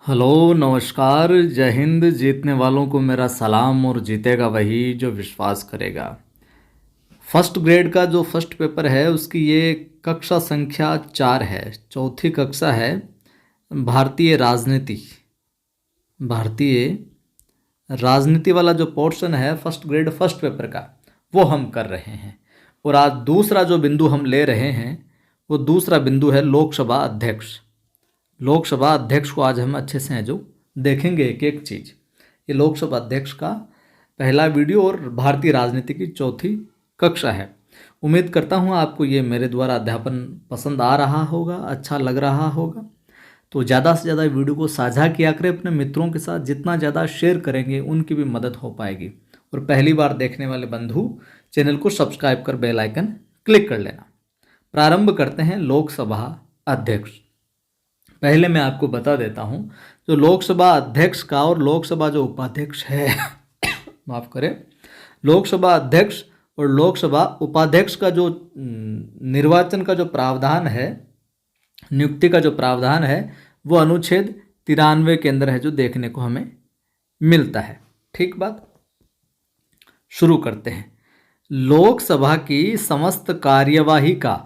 Hello नमस्कार जय हिंद। जीतने वालों को मेरा सलाम और जीतेगा वही जो विश्वास करेगा। फर्स्ट ग्रेड का जो फर्स्ट पेपर है उसकी ये कक्षा संख्या 4 है, चौथी कक्षा है। भारतीय राजनीति, भारतीय राजनीति वाला जो पोर्शन है फर्स्ट ग्रेड फर्स्ट पेपर का वो हम कर रहे हैं। और आज दूसरा जो बिंदु हम ले रहे हैं वो दूसरा बिंदु है लोकसभा अध्यक्ष। लोकसभा अध्यक्ष को आज हम अच्छे से हैं जो देखेंगे एक एक चीज़। ये लोकसभा अध्यक्ष का पहला वीडियो और भारतीय राजनीति की चौथी कक्षा है। उम्मीद करता हूँ आपको ये मेरे द्वारा अध्यापन पसंद आ रहा होगा, अच्छा लग रहा होगा। तो ज़्यादा से ज़्यादा वीडियो को साझा किया करें अपने मित्रों के साथ। जितना ज़्यादा शेयर करेंगे उनकी भी मदद हो पाएगी। और पहली बार देखने वाले बंधु चैनल को सब्सक्राइब कर बेल आइकन क्लिक कर लेना। प्रारंभ करते हैं लोकसभा अध्यक्ष। पहले मैं आपको बता देता हूं जो लोकसभा अध्यक्ष का और लोकसभा जो उपाध्यक्ष है माफ करें, लोकसभा अध्यक्ष और लोकसभा उपाध्यक्ष का जो निर्वाचन का जो प्रावधान है, नियुक्ति का जो प्रावधान है वो अनुच्छेद 93 के अंदर है जो देखने को हमें मिलता है। ठीक बात, शुरू करते हैं। लोकसभा की समस्त कार्यवाही का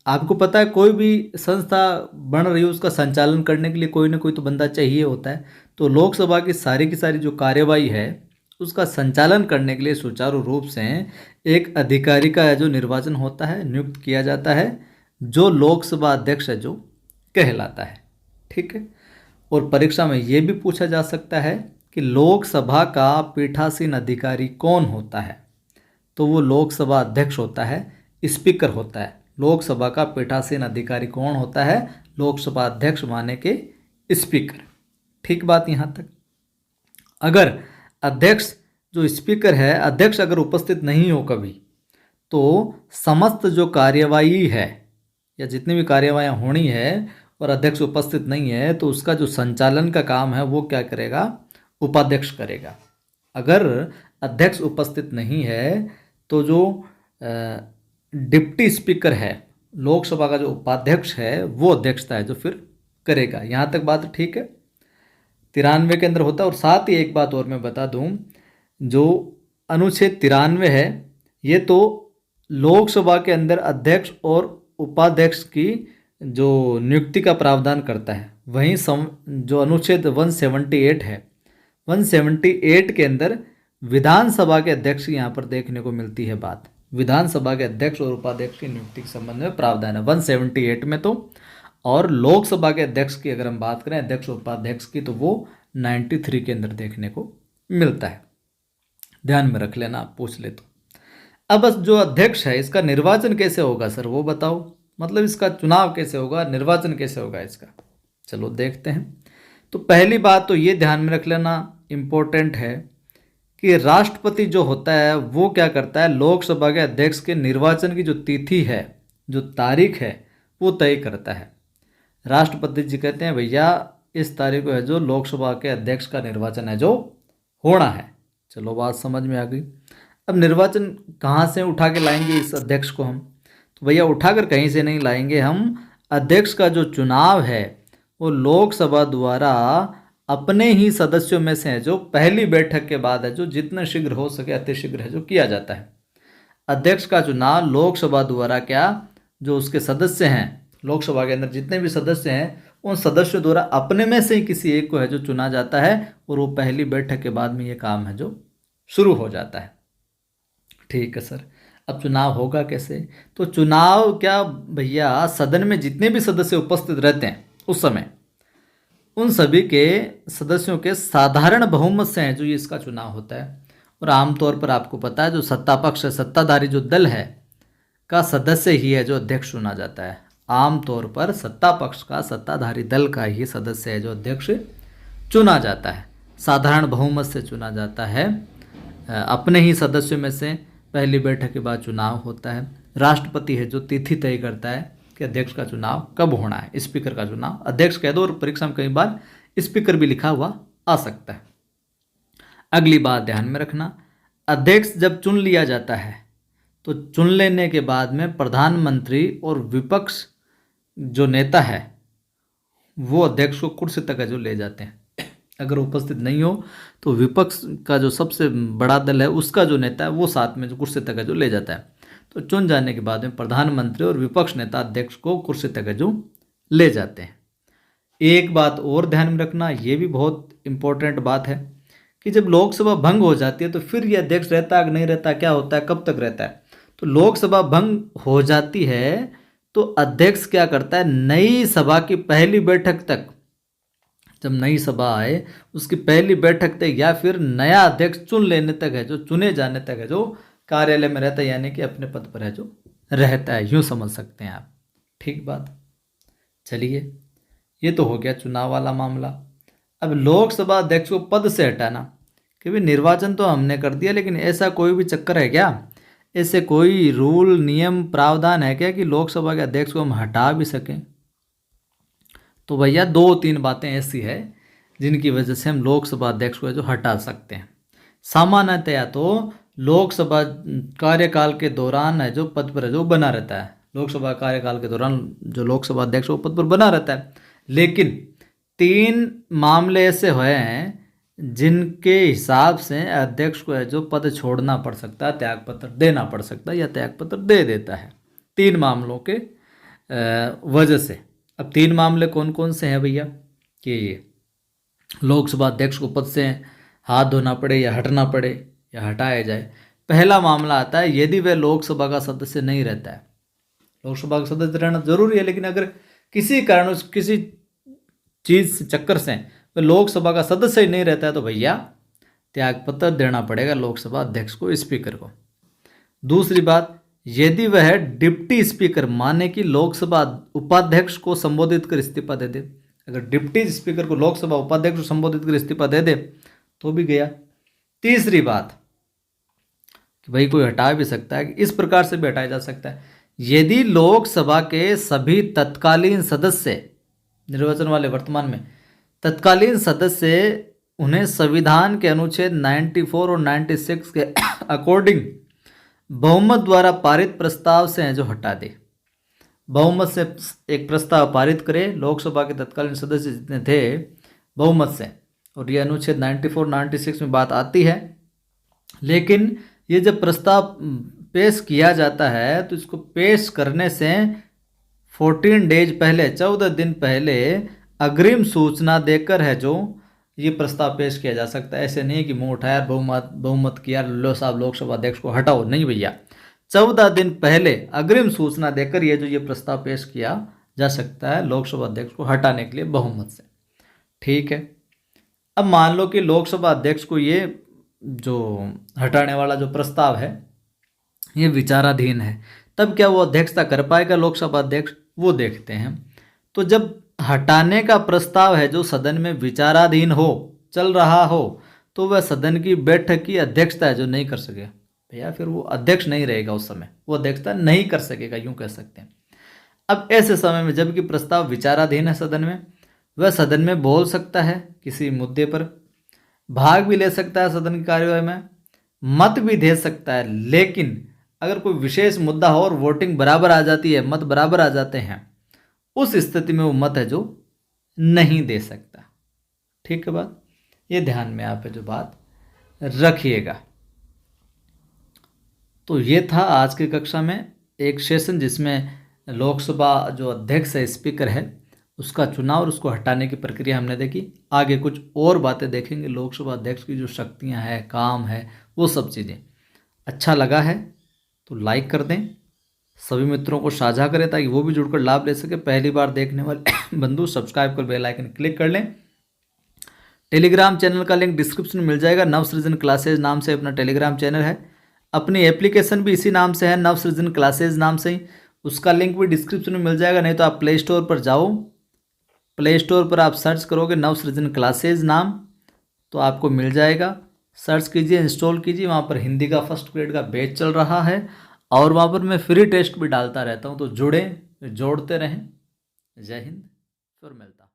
आपको पता है कोई भी संस्था बन रही है उसका संचालन करने के लिए कोई ना कोई तो बंदा चाहिए होता है। तो लोकसभा की सारी जो कार्यवाही है उसका संचालन करने के लिए सुचारू रूप से एक अधिकारी का जो निर्वाचन होता है, नियुक्त किया जाता है, जो लोकसभा अध्यक्ष है जो कहलाता है। ठीक है। और परीक्षा में ये भी पूछा जा सकता है कि लोकसभा का पीठासीन अधिकारी कौन होता है। तो वो लोकसभा अध्यक्ष होता है, स्पीकर होता है। लोकसभा का पीठासीन अधिकारी कौन होता है? लोकसभा अध्यक्ष माने के स्पीकर। ठीक बात यहाँ तक। अगर अध्यक्ष जो स्पीकर है, अध्यक्ष अगर उपस्थित नहीं हो कभी, तो समस्त जो कार्यवाही है या जितनी भी कार्यवाही होनी है और अध्यक्ष उपस्थित नहीं है तो उसका जो संचालन का काम है वो क्या करेगा? उपाध्यक्ष करेगा। अगर अध्यक्ष उपस्थित नहीं है तो जो डिप्टी स्पीकर है, लोकसभा का जो उपाध्यक्ष है वो अध्यक्षता है जो फिर करेगा। यहाँ तक बात ठीक है। 93 के अंदर होता है। और साथ ही एक बात और मैं बता दूं, जो अनुच्छेद 93 है ये तो लोकसभा के अंदर अध्यक्ष और उपाध्यक्ष की जो नियुक्ति का प्रावधान करता है। वहीं जो अनुच्छेद 178 है, 178 के अंदर विधानसभा के अध्यक्ष की यहाँ पर देखने को मिलती है बात। विधानसभा के अध्यक्ष और उपाध्यक्ष की नियुक्ति के संबंध में प्रावधान है 178 में तो। और लोकसभा के अध्यक्ष की अगर हम बात करें, अध्यक्ष और उपाध्यक्ष की, तो वो 93 के अंदर देखने को मिलता है। ध्यान में रख लेना, आप पूछ ले तो। अब बस जो अध्यक्ष है इसका निर्वाचन कैसे होगा सर वो बताओ, मतलब इसका चुनाव कैसे होगा, निर्वाचन कैसे होगा इसका। चलो देखते हैं। तो पहली बात तो ये ध्यान में रख लेना, इम्पोर्टेंट है कि राष्ट्रपति जो होता है वो क्या करता है? लोकसभा के अध्यक्ष के निर्वाचन की जो तिथि है, जो तारीख है, वो तय करता है। राष्ट्रपति जी कहते हैं भैया इस तारीख को है जो लोकसभा के अध्यक्ष का निर्वाचन है जो होना है। चलो बात समझ में आ गई। अब निर्वाचन कहाँ से उठा के लाएंगे इस अध्यक्ष को हम? तो भैया उठाकर कहीं से नहीं लाएंगे हम। अध्यक्ष का जो चुनाव है वो लोकसभा द्वारा अपने ही सदस्यों में से है जो पहली बैठक के बाद है जो जितना शीघ्र हो सके अतिशीघ्र है जो किया जाता है। अध्यक्ष का चुनाव लोकसभा द्वारा क्या, जो उसके सदस्य हैं, लोकसभा के अंदर जितने भी सदस्य हैं उन सदस्यों द्वारा अपने में से ही किसी एक को है जो चुना जाता है। और वो पहली बैठक के बाद में ये काम है जो शुरू हो जाता है। ठीक है सर। अब चुनाव होगा कैसे? तो चुनाव क्या भैया, सदन में जितने भी सदस्य उपस्थित रहते हैं उस समय उन सभी के सदस्यों के साधारण बहुमत से है जो ये इसका चुनाव होता है। और आमतौर पर आपको पता है जो सत्ता पक्ष है, सत्ताधारी जो दल है का सदस्य ही है जो अध्यक्ष चुना जाता है। आमतौर पर सत्ता पक्ष का, सत्ताधारी दल का ही सदस्य है जो अध्यक्ष चुना जाता है, साधारण बहुमत से चुना जाता है। अपने ही सदस्यों में से पहली बैठक के बाद चुनाव होता है। राष्ट्रपति है जो तिथि तय करता है कि अध्यक्ष का चुनाव कब होना है। स्पीकर का चुनाव अध्यक्ष कह दो, और परीक्षा में कई बार स्पीकर भी लिखा हुआ आ सकता है। अगली बात ध्यान में रखना, अध्यक्ष जब चुन लिया जाता है तो चुन लेने के बाद में प्रधानमंत्री और विपक्ष जो नेता है वो अध्यक्ष को कुर्सी तक है जो ले जाते हैं। अगर उपस्थित नहीं हो तो विपक्ष का जो सबसे बड़ा दल है उसका जो नेता है वो साथ में जो कुर्सी तक है जो ले जाता है। तो चुन जाने के बाद में प्रधानमंत्री और विपक्ष नेता अध्यक्ष को कुर्सी तक है जो ले जाते हैं। एक बात और ध्यान में रखना, ये भी बहुत इंपॉर्टेंट बात है कि जब लोकसभा भंग हो जाती है तो फिर ये अध्यक्ष रहता है कि नहीं रहता, क्या होता है, कब तक रहता है। तो लोकसभा भंग हो जाती है तो अध्यक्ष क्या करता है, नई सभा की पहली बैठक तक, जब नई सभा आए उसकी पहली बैठक तक या फिर नया अध्यक्ष चुन लेने तक है जो, चुने जाने तक है जो कार्यालय में रहता है, यानी कि अपने पद पर है जो रहता है, यूँ समझ सकते हैं आप। ठीक बात। चलिए, ये तो हो गया चुनाव वाला मामला। अब लोकसभा अध्यक्ष को पद से हटाना, कि भाई निर्वाचन तो हमने कर दिया, लेकिन ऐसा कोई भी चक्कर है क्या, ऐसे कोई रूल नियम प्रावधान है क्या कि लोकसभा के अध्यक्ष को हम हटा भी सकें। तो भैया 2-3 बातें ऐसी है जिनकी वजह से हम लोकसभा अध्यक्ष को जो हटा सकते हैं। सामान्यतया तो लोकसभा कार्यकाल के दौरान है जो पद पर है जो बना रहता है, लोकसभा कार्यकाल के दौरान जो लोकसभा अध्यक्ष वो पद पर बना रहता है। लेकिन 3 मामले ऐसे हुए हैं जिनके हिसाब से अध्यक्ष को है जो पद छोड़ना पड़ सकता है, त्यागपत्र देना पड़ सकता है या त्यागपत्र दे देता है, 3 मामलों के वजह से। अब 3 मामले कौन कौन से हैं भैया, कि लोकसभा अध्यक्ष को पद से हाथ धोना पड़े या हटना पड़े या हटाया जाए। पहला मामला आता है यदि वह लोकसभा का सदस्य नहीं रहता है। लोकसभा का सदस्य रहना जरूरी है, लेकिन अगर किसी कारण किसी चीज़ से चक्कर से वह लोकसभा का सदस्य ही नहीं रहता है तो भैया त्यागपत्र देना पड़ेगा लोकसभा अध्यक्ष को, स्पीकर को। दूसरी बात, यदि वह डिप्टी स्पीकर माने कि लोकसभा उपाध्यक्ष को संबोधित कर इस्तीफा दे दे, अगर डिप्टी स्पीकर को लोकसभा उपाध्यक्ष को संबोधित कर इस्तीफा दे दे तो भी गया। तीसरी बात कि भाई कोई हटा भी सकता है, कि इस प्रकार से भी हटाया जा सकता है, यदि लोकसभा के सभी तत्कालीन सदस्य, निर्वाचन वाले वर्तमान में तत्कालीन सदस्य, उन्हें संविधान के अनुच्छेद 94 और 96 के अकॉर्डिंग बहुमत द्वारा पारित प्रस्ताव से हैं जो हटा दे। बहुमत से एक प्रस्ताव पारित करे, लोकसभा के तत्कालीन सदस्य जितने थे बहुमत से, और ये अनुच्छेद 94 96 में बात आती है। लेकिन ये जब प्रस्ताव पेश किया जाता है तो इसको पेश करने से 14 डेज पहले, 14 दिन पहले अग्रिम सूचना देकर है जो ये प्रस्ताव पेश किया जा सकता है। ऐसे नहीं कि मुंह उठाया बहुमत किया, लो साहब लोकसभा अध्यक्ष को हटाओ, नहीं भैया, 14 दिन पहले अग्रिम सूचना देकर ये जो ये प्रस्ताव पेश किया जा सकता है लोकसभा अध्यक्ष को हटाने के लिए बहुमत से। ठीक है। अब मान लो कि लोकसभा अध्यक्ष को ये जो हटाने वाला जो प्रस्ताव है ये विचाराधीन है, तब क्या वो अध्यक्षता कर पाएगा लोकसभा अध्यक्ष, वो देखते हैं। तो जब हटाने का प्रस्ताव है जो सदन में विचाराधीन हो, चल रहा हो, तो वह सदन की बैठक की अध्यक्षता है जो नहीं कर सके भैया, फिर वो अध्यक्ष नहीं रहेगा उस समय, वो अध्यक्षता नहीं कर सकेगा, यूं कह सकते हैं। अब ऐसे समय में जबकि प्रस्ताव विचाराधीन है सदन में, वह सदन में बोल सकता है किसी मुद्दे पर, भाग भी ले सकता है सदन की कार्यवाही में, मत भी दे सकता है। लेकिन अगर कोई विशेष मुद्दा हो और वोटिंग बराबर आ जाती है, मत बराबर आ जाते हैं, उस स्थिति में वो मत है जो नहीं दे सकता। ठीक है बात, ये ध्यान में आप जो बात रखिएगा। तो ये था आज की कक्षा में एक सेशन जिसमें लोकसभा जो अध्यक्ष है, स्पीकर है, उसका चुनाव और उसको हटाने की प्रक्रिया हमने देखी। आगे कुछ और बातें देखेंगे, लोकसभा अध्यक्ष की जो शक्तियां हैं, काम है, वो सब चीज़ें। अच्छा लगा है तो लाइक कर दें, सभी मित्रों को साझा करें ताकि वो भी जुड़कर लाभ ले सके। पहली बार देखने वाले बंधु सब्सक्राइब कर बेल आइकन क्लिक कर लें। टेलीग्राम चैनल का लिंक डिस्क्रिप्शन में मिल जाएगा, नवसृजन क्लासेज नाम से अपना टेलीग्राम चैनल है। अपनी एप्लीकेशन भी इसी नाम से है, नवसृजन क्लासेज नाम से ही, उसका लिंक भी डिस्क्रिप्शन में मिल जाएगा। नहीं तो आप प्ले स्टोर पर जाओ, प्ले स्टोर पर आप सर्च करोगे नवसृजन क्लासेज नाम तो आपको मिल जाएगा। सर्च कीजिए, इंस्टॉल कीजिए, वहाँ पर हिंदी का फर्स्ट ग्रेड का बैच चल रहा है और वहाँ पर मैं फ्री टेस्ट भी डालता रहता हूँ, तो जुड़ें, जोड़ते रहें। जय हिंद, फिर मिलता हूँ।